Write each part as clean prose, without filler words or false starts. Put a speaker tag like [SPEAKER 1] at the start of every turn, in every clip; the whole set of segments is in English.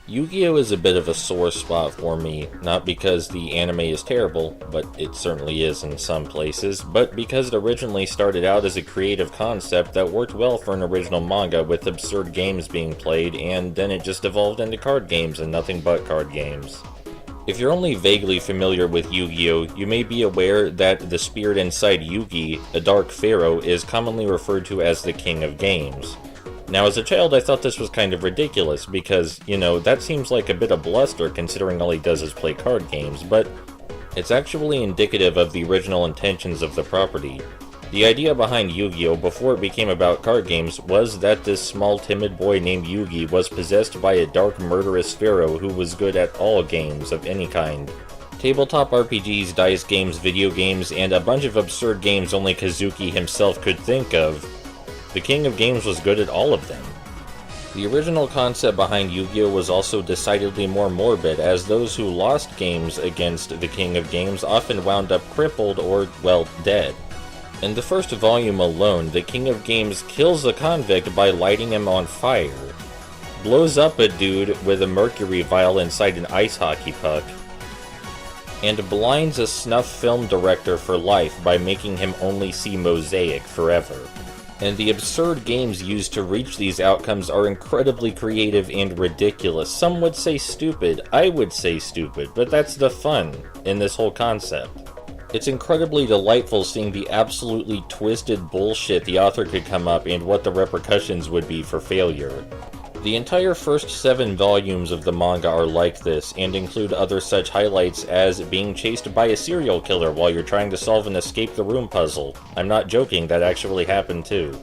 [SPEAKER 1] Yu-Gi-Oh! Is a bit of a sore spot for me, not because the anime is terrible, but it certainly is in some places, but because it originally started out as a creative concept that worked well for an original manga with absurd games being played, and then it just evolved into card games and nothing but card games. If you're only vaguely familiar with Yu-Gi-Oh!, you may be aware that the spirit inside Yugi, a dark pharaoh, is commonly referred to as the King of Games. Now, as a child, I thought this was kind of ridiculous because, that seems like a bit of bluster considering all he does is play card games, but it's actually indicative of the original intentions of the property. The idea behind Yu-Gi-Oh! Before it became about card games was that this small timid boy named Yugi was possessed by a dark murderous pharaoh who was good at all games of any kind. Tabletop RPGs, dice games, video games, and a bunch of absurd games only Kazuki himself could think of. The King of Games was good at all of them. The original concept behind Yu-Gi-Oh! Was also decidedly more morbid, as those who lost games against the King of Games often wound up crippled or, well, dead. In the first volume alone, the King of Games kills a convict by lighting him on fire, blows up a dude with a mercury vial inside an ice hockey puck, and blinds a snuff film director for life by making him only see mosaic forever. And the absurd games used to reach these outcomes are incredibly creative and ridiculous. Some would say stupid, I would say stupid, but that's the fun in this whole concept. It's incredibly delightful seeing the absolutely twisted bullshit the author could come up and what the repercussions would be for failure. The entire first 7 volumes of the manga are like this, and include other such highlights as being chased by a serial killer while you're trying to solve an escape the room puzzle. I'm not joking, that actually happened too.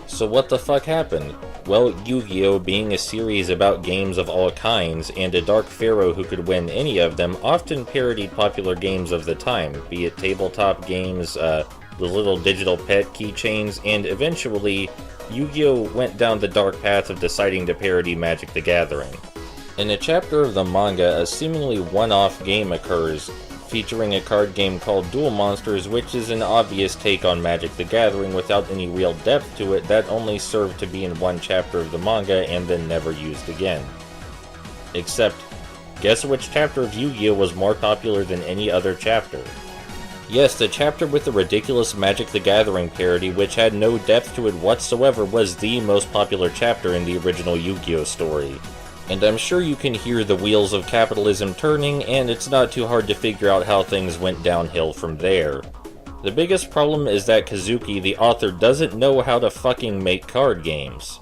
[SPEAKER 1] So what the fuck happened? Well, Yu-Gi-Oh! Being a series about games of all kinds, and a dark pharaoh who could win any of them, often parodied popular games of the time, be it tabletop games, the little digital pet keychains, and eventually, Yu-Gi-Oh! Went down the dark path of deciding to parody Magic the Gathering. In a chapter of the manga, a seemingly one-off game occurs, featuring a card game called Duel Monsters, which is an obvious take on Magic the Gathering without any real depth to it that only served to be in one chapter of the manga and then never used again. Except, guess which chapter of Yu-Gi-Oh! Was more popular than any other chapter? Yes, the chapter with the ridiculous Magic the Gathering parody, which had no depth to it whatsoever, was the most popular chapter in the original Yu-Gi-Oh! Story. And I'm sure you can hear the wheels of capitalism turning, and it's not too hard to figure out how things went downhill from there. The biggest problem is that Kazuki, the author, doesn't know how to fucking make card games.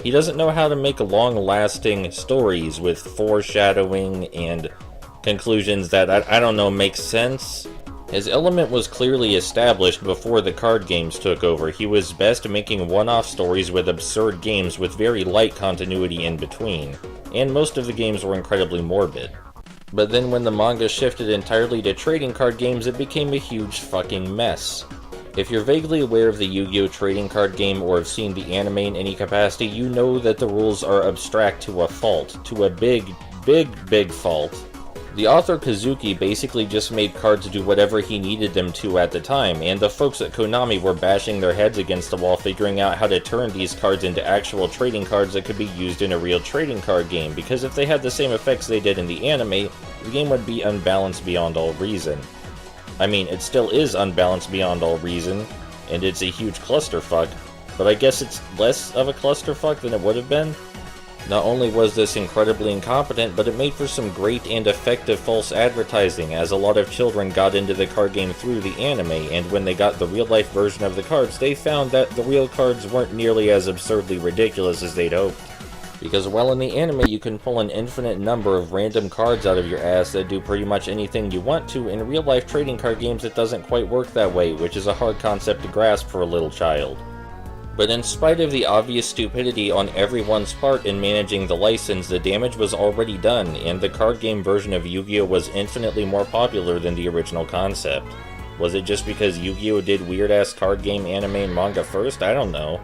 [SPEAKER 1] He doesn't know how to make long-lasting stories with foreshadowing and conclusions that, I don't know, make sense. His element was clearly established before the card games took over. He was best making one-off stories with absurd games with very light continuity in between, and most of the games were incredibly morbid. But then when the manga shifted entirely to trading card games, it became a huge fucking mess. If you're vaguely aware of the Yu-Gi-Oh! Trading card game or have seen the anime in any capacity, you know that the rules are abstract to a fault, to a big fault. The author Kazuki basically just made cards do whatever he needed them to at the time, and the folks at Konami were bashing their heads against the wall figuring out how to turn these cards into actual trading cards that could be used in a real trading card game, because if they had the same effects they did in the anime, the game would be unbalanced beyond all reason. I mean, it still is unbalanced beyond all reason, and it's a huge clusterfuck, but I guess it's less of a clusterfuck than it would have been. Not only was this incredibly incompetent, but it made for some great and effective false advertising, as a lot of children got into the card game through the anime, and when they got the real-life version of the cards, they found that the real cards weren't nearly as absurdly ridiculous as they'd hoped. Because while in the anime you can pull an infinite number of random cards out of your ass that do pretty much anything you want to, in real-life trading card games it doesn't quite work that way, which is a hard concept to grasp for a little child. But in spite of the obvious stupidity on everyone's part in managing the license, the damage was already done, and the card game version of Yu-Gi-Oh! Was infinitely more popular than the original concept. Was it just because Yu-Gi-Oh! Did weird-ass card game anime and manga first? I don't know.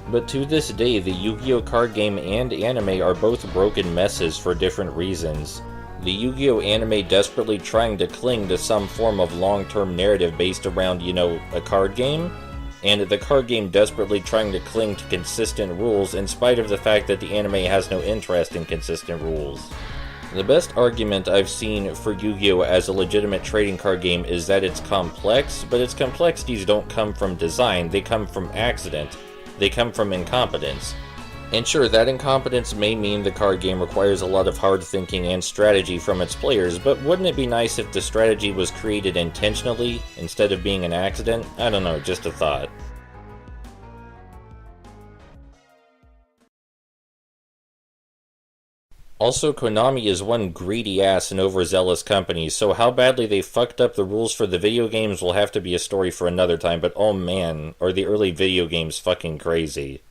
[SPEAKER 1] But to this day, the Yu-Gi-Oh! Card game and anime are both broken messes for different reasons. The Yu-Gi-Oh! Anime desperately trying to cling to some form of long-term narrative based around, a card game, and the card game desperately trying to cling to consistent rules in spite of the fact that the anime has no interest in consistent rules. The best argument I've seen for Yu-Gi-Oh! As a legitimate trading card game is that it's complex, but its complexities don't come from design, they come from accident. They come from incompetence. And sure, that incompetence may mean the card game requires a lot of hard thinking and strategy from its players, but wouldn't it be nice if the strategy was created intentionally instead of being an accident? I don't know, just a thought. Also, Konami is one greedy ass and overzealous company, so how badly they fucked up the rules for the video games will have to be a story for another time, but oh man, are the early video games fucking crazy.